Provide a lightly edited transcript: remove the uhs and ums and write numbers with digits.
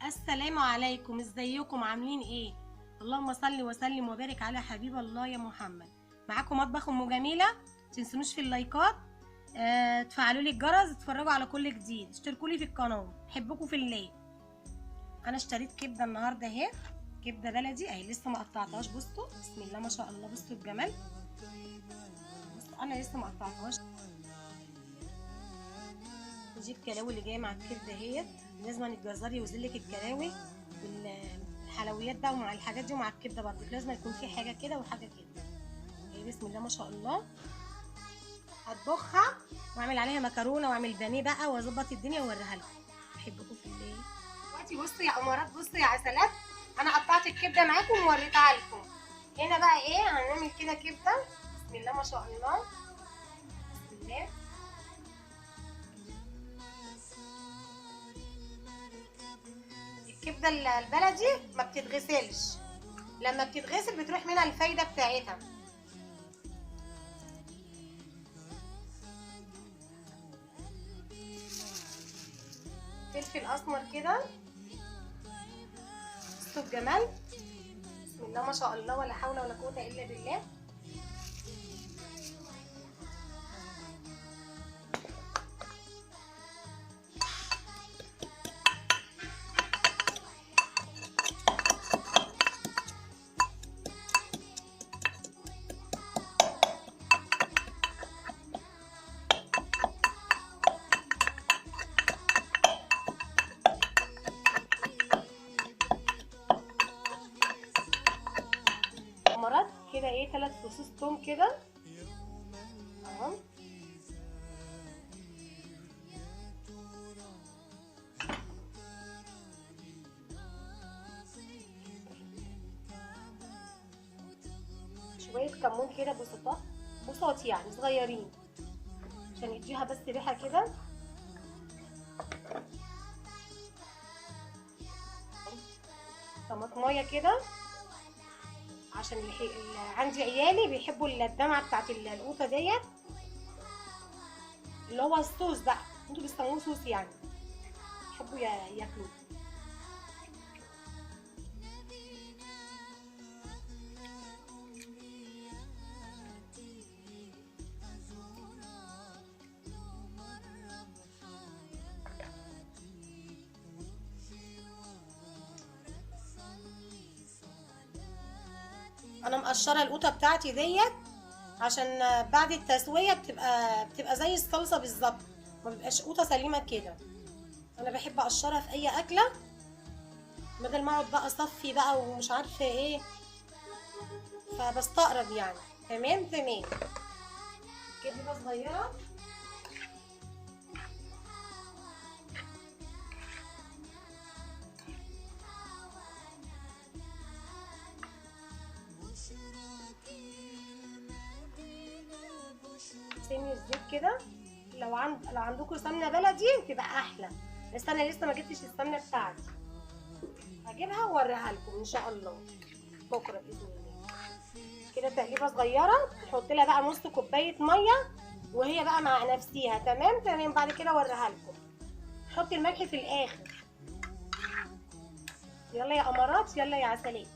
السلام عليكم، ازيكم عاملين ايه؟ اللهم صل وسلم وبارك على حبيب الله يا محمد. معاكم مطبخ ام جميله. متنسونوش في اللايكات، تفعلوا لي الجرس، تتفرجوا على كل جديد، اشتركوا لي في القناه، بحبكم في الله. انا اشتريت كبده النهارده اهي، كبده بلدي اهي، لسه ما قطعتهاش. بصوا بسم الله ما شاء الله، بصوا الجمال. بصوا انا لسه ما قطعتهاش. دي الكلاوي اللي جايه مع الكبده اهيت، لازم الجزار يوزن لك الكلاوي والحلويات بقى، ومع الحاجات دي ومع الكبده برضه لازم يكون في حاجه كده وحاجه كده. اهي بسم الله ما شاء الله. هطبخها واعمل عليها مكرونه واعمل بانيه بقى واظبط الدنيا واوريها لكم. بحبكم في الله. دلوقتي بصوا يا امارات، بصوا يا عسلات، انا قطعت الكبده معاكم ووريتها لكم. هنا بقى ايه هنعمل كده كبده. بسم الله ما شاء الله، بسم الله. الكبده البلدي ما بتتغسلش، لما بتتغسل بتروح منها الفايده بتاعتها. فلفل اسمر كده، بصوا الجمال. بسم الله ما شاء الله، ولا حول ولا قوه الا بالله. مرات كده ايه 3 فصوص توم كده اهو. شويه كمون كده بساط يعني صغيرين عشان يديها بس ريحه كده. طماطمايه كده عشان عندي عيالي بيحبوا الدمعه بتاعت القوطه ديت، اللي هو الصوص بقى، انتوا بتسموه صوص يعني، يحبوا ياكلوه. انا مقشره القوطه بتاعتي ديت عشان بعد التسويه بتبقى زي الصلصه بالظبط، ما بيبقاش قوطه سليمه كده. انا بحب اقشرها في اي اكله بدل ما اقعد بقى اصفي بقى ومش عارفه ايه، فبستقرب يعني. تمام تمام. كده صغيره. سن الزيت كده، لو عندكم سمنه بلدي تبقى احلى، بس انا لسه ما جبتش السمنه بتاعتي، هجيبها واوريها لكم ان شاء الله بكره باذن الله. كده تقليبه صغيره، نحط لها بقى نص كوبايه ميه وهي بقى مع نفسيها. تمام تمام. بعد كده اوريها لكم. حطي الملح في الاخر. يلا يا امارات، يلا يا عسلات.